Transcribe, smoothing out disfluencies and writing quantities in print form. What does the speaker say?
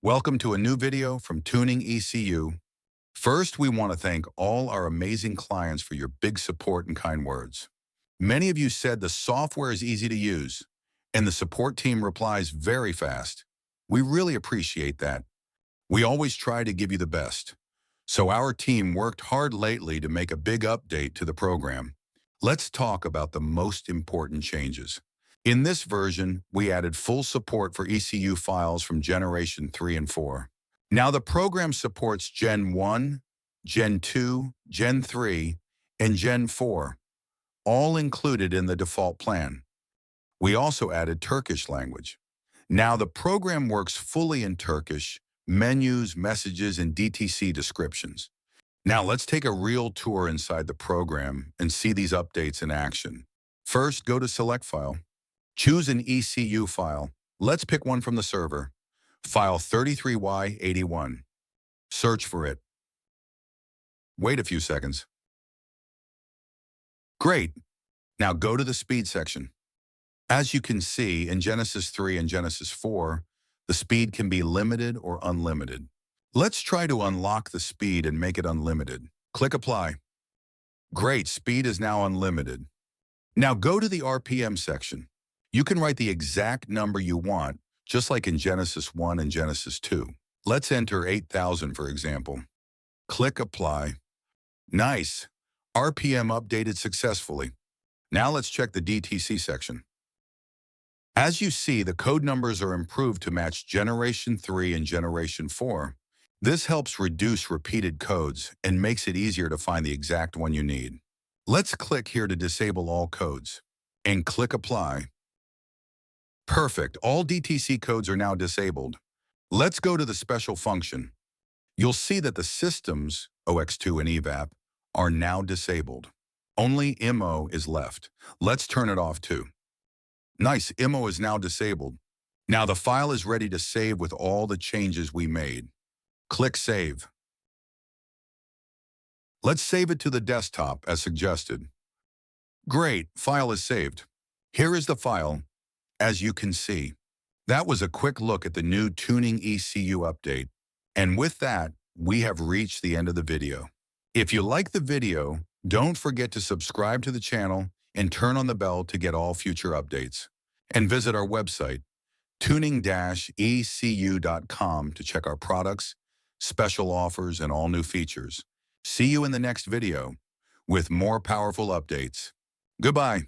Welcome to a new video from Tuning-ECU. First, we want to thank all our amazing clients for your big support and kind words. Many of you said the software is easy to use, and the support team replies very fast. We really appreciate that. We always try to give you the best. So our team worked hard lately to make a big update to the program. Let's talk about the most important changes. In this version, we added full support for ECU files from Generation 3 and 4. Now the program supports Gen 1, Gen 2, Gen 3, and Gen 4, all included in the default plan. We also added Turkish language. Now the program works fully in Turkish, menus, messages, and DTC descriptions. Now let's take a real tour inside the program and see these updates in action. First, go to Select File. Choose an ECU file. Let's pick one from the server. File 33Y81. Search for it. Wait a few seconds. Great. Now go to the speed section. As you can see, in Genesis 3 and Genesis 4, the speed can be limited or unlimited. Let's try to unlock the speed and make it unlimited. Click Apply. Great, speed is now unlimited. Now go to the RPM section. You can write the exact number you want, just like in Genesis 1 and Genesis 2. Let's enter 8,000, for example. Click Apply. Nice. RPM updated successfully. Now let's check the DTC section. As you see, the code numbers are improved to match Generation 3 and Generation 4. This helps reduce repeated codes and makes it easier to find the exact one you need. Let's click here to disable all codes and click Apply. Perfect. All DTC codes are now disabled. Let's go to the special function. You'll see that the systems, OX2 and EVAP, are now disabled. Only IMMO is left. Let's turn it off too. Nice, IMMO is now disabled. Now the file is ready to save with all the changes we made. Click Save. Let's save it to the desktop as suggested. Great, file is saved. Here is the file. As you can see, that was a quick look at the new Tuning-ECU update. And with that, we have reached the end of the video. If you like the video, don't forget to subscribe to the channel and turn on the bell to get all future updates. And visit our website, tuning-ecu.com, to check our products, special offers, and all new features. See you in the next video with more powerful updates. Goodbye.